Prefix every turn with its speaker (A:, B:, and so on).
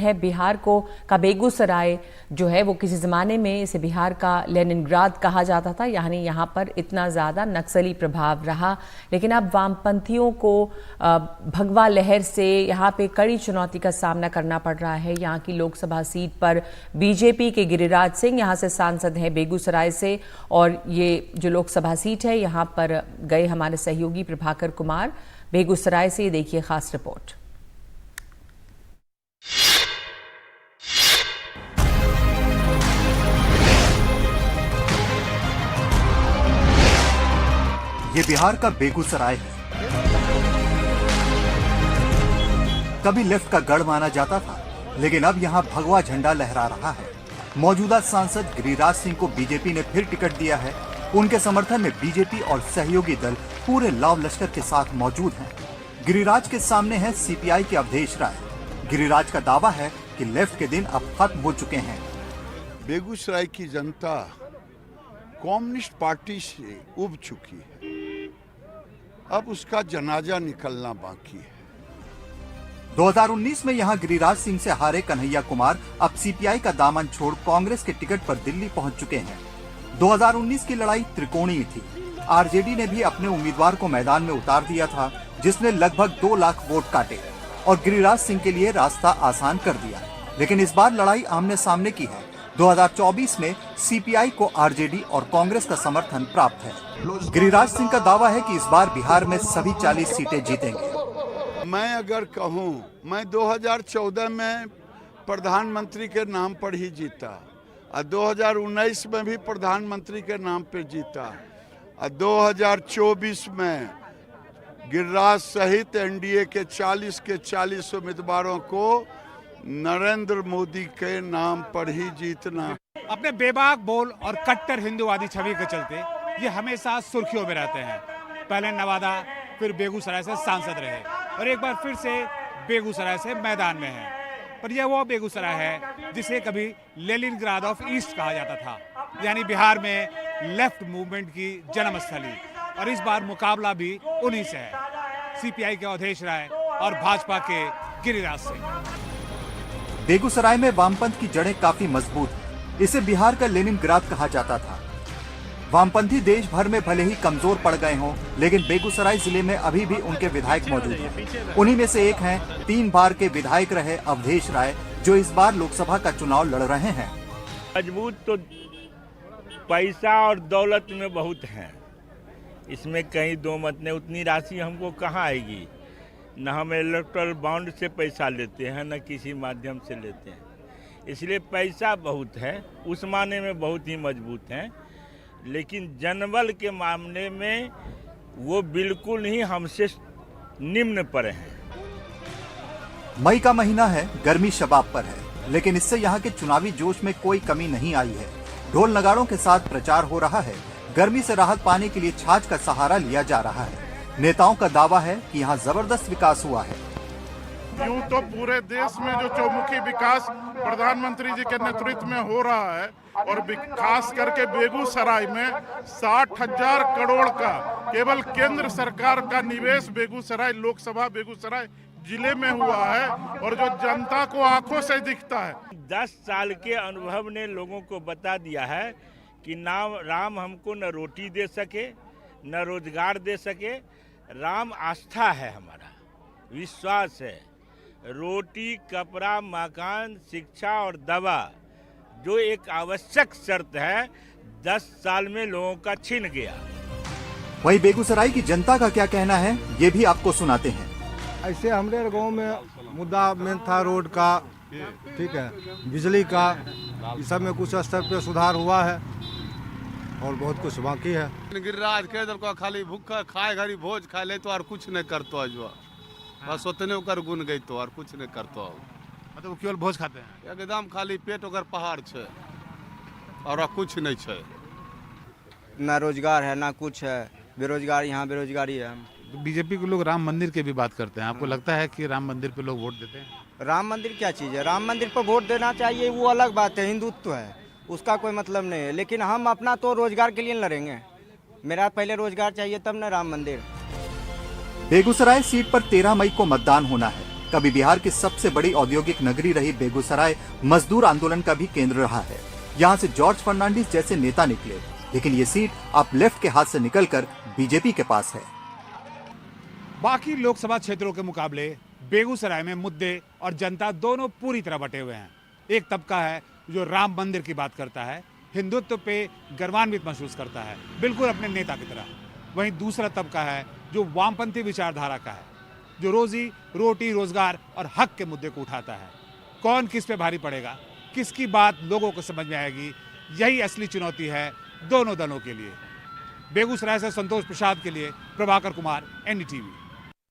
A: है बिहार का बेगूसराय जो है वो किसी ज़माने में इसे बिहार का लेनिनग्राद कहा जाता था, यानी यहाँ पर इतना ज़्यादा नक्सली प्रभाव रहा। लेकिन अब वामपंथियों को भगवा लहर से यहाँ पे कड़ी चुनौती का सामना करना पड़ रहा है। यहाँ की लोकसभा सीट पर बीजेपी के गिरिराज सिंह यहाँ से सांसद हैं बेगूसराय से, और ये जो लोकसभा सीट है यहाँ पर गए हमारे सहयोगी प्रभाकर कुमार बेगूसराय से। देखिए खास रिपोर्ट।
B: ये बिहार का बेगूसराय है। कभी लेफ्ट का गढ़ माना जाता था, लेकिन अब यहाँ भगवा झंडा लहरा रहा है। मौजूदा सांसद गिरिराज सिंह को बीजेपी ने फिर टिकट दिया है। उनके समर्थन में बीजेपी और सहयोगी दल पूरे लाव लश्कर के साथ मौजूद हैं। गिरिराज के सामने है सीपीआई के अवधेश राय। गिरिराज का दावा है कि लेफ्ट के दिन अब खत्म हो चुके हैं।
C: बेगूसराय की जनता कम्युनिस्ट पार्टी से उब चुकी है, अब उसका जनाजा निकलना बाकी है।
B: 2019 में यहां गिरिराज सिंह से हारे कन्हैया कुमार अब सीपीआई का दामन छोड़ कांग्रेस के टिकट पर दिल्ली पहुंच चुके हैं। 2019 की लड़ाई त्रिकोणीय थी। आरजेडी ने भी अपने उम्मीदवार को मैदान में उतार दिया था, जिसने लगभग 2 लाख वोट काटे और गिरिराज सिंह के लिए रास्ता आसान कर दिया। लेकिन इस बार लड़ाई आमने सामने की है। 2024 में सीपीआई को आरजेडी और कांग्रेस का समर्थन प्राप्त है। गिरिराज सिंह का दावा है कि इस बार बिहार में सभी 40 सीटें जीतेंगे।
C: मैं अगर कहूं, मैं 2014 में प्रधानमंत्री के नाम पर ही जीता, और 2019 में भी प्रधानमंत्री के नाम पर जीता, और 2024 में गिरिराज सहित एनडीए के 40 उम्मीदवारों को नरेंद्र मोदी के नाम पर ही जीतना।
D: अपने बेबाक बोल और कट्टर हिंदूवादी छवि के चलते ये हमेशा सुर्खियों में रहते हैं। पहले नवादा, फिर बेगूसराय से सांसद रहे और एक बार फिर से बेगूसराय से मैदान में है। पर यह वो बेगूसराय है जिसे कभी लेनिनग्राद ऑफ ईस्ट कहा जाता था, यानी बिहार में लेफ्ट मूवमेंट की जन्मस्थली। और इस बार मुकाबला भी उन्हीं से है, सीपीआई के अवधेश राय और भाजपा के गिरिराज सिंह।
B: बेगूसराय में वामपंथ की जड़ें काफी मजबूत हैं। इसे बिहार का लेनिनग्राद कहा जाता था। वामपंथी देश भर में भले ही कमजोर पड़ गए हों, लेकिन बेगूसराय जिले में अभी भी उनके विधायक मौजूद हैं। उन्हीं में से एक हैं 3 बार के विधायक रहे अवधेश राय, जो इस बार लोकसभा का चुनाव लड़ रहे हैं।
E: मजबूत तो पैसा और दौलत में बहुत है, इसमें कहीं दो मत नहीं। उतनी राशि हमको कहाँ आएगी? न हम इलेक्ट्रल बॉन्ड से पैसा लेते हैं, न किसी माध्यम से लेते हैं, इसलिए पैसा बहुत है, उस मायने में बहुत ही मजबूत हैं। लेकिन जनबल के मामले में वो बिल्कुल ही हमसे निम्न पर हैं।
B: मई का महीना है, गर्मी शबाब पर है, लेकिन इससे यहाँ के चुनावी जोश में कोई कमी नहीं आई है। ढोल नगाड़ों के साथ प्रचार हो रहा है। गर्मी से राहत पाने के लिए छाछ का सहारा लिया जा रहा है। नेताओं का दावा है कि यहाँ जबरदस्त विकास हुआ है।
F: यूं तो पूरे देश में जो चौमुखी विकास प्रधानमंत्री जी के नेतृत्व में हो रहा है, और खास करके बेगूसराय में 60,000 करोड़ का केवल केंद्र सरकार का निवेश बेगूसराय लोकसभा बेगूसराय जिले में हुआ है, और जो जनता को आंखों से दिखता है।
E: 10 साल के अनुभव ने लोगों को बता दिया है कि राम हमको न रोटी दे सके, न रोजगार दे सके। राम आस्था है, हमारा विश्वास है। रोटी, कपड़ा, मकान, शिक्षा और दवा जो एक आवश्यक शर्त है, 10 साल में लोगों का छिन गया।
B: वही बेगूसराय की जनता का क्या कहना है, ये भी आपको सुनाते हैं।
G: ऐसे हमारे गांव में मुद्दा मेन था रोड का, ठीक है, बिजली का, इस सब में कुछ स्तर पे सुधार हुआ है और बहुत कुछ बाकी है।
H: गिरिराज के दल को खाली भूखा खाए घरी भोज खा ले तो और कुछ नहीं करतो जो, बस उतने ओकर गुण गई तो और कुछ नहीं करतो।
D: मतलब केवल भोज खाते हैं,
H: एकदम खाली पेट ओकर पहाड़ छे और कुछ नहीं छे।
G: ना रोजगार है ना कुछ है, बेरोजगार, यहाँ बेरोजगारी है।
D: बीजेपी के लोग राम मंदिर के भी बात करते हैं। आपको लगता है कि राम मंदिर पे लोग वोट देते हैं?
G: राम मंदिर क्या चीज़ है? राम मंदिर पर वोट देना चाहिए, वो अलग बात है, हिंदुत्व है, उसका कोई मतलब नहीं है। लेकिन हम अपना तो रोजगार के लिए लड़ेंगे। मेरा पहले रोजगार चाहिए, तब न राम मंदिर।
B: बेगूसराय सीट पर 13 मई को मतदान होना है। कभी बिहार की सबसे बड़ी औद्योगिक नगरी रही बेगूसराय मजदूर आंदोलन का भी केंद्र रहा है। यहाँ से जॉर्ज फर्नांडिस जैसे नेता निकले, लेकिन ये सीट अब लेफ्ट के हाथ से निकलकर बीजेपी के पास है।
D: बाकी लोकसभा क्षेत्रों के मुकाबले बेगूसराय में मुद्दे और जनता दोनों पूरी तरह बटे हुए हैं। एक तबका है जो राम मंदिर की बात करता है, हिंदुत्व पे गर्वान्वित महसूस करता है, बिल्कुल अपने नेता की तरह। वहीं दूसरा तबका है जो वामपंथी विचारधारा का है, जो रोजी रोटी, रोजगार और हक के मुद्दे को उठाता है। कौन किस पे भारी पड़ेगा, किसकी बात लोगों को समझ में आएगी, यही असली चुनौती है दोनों दलों के लिए। बेगूसराय से संतोष प्रसाद के लिए प्रभाकर कुमार, NDTV।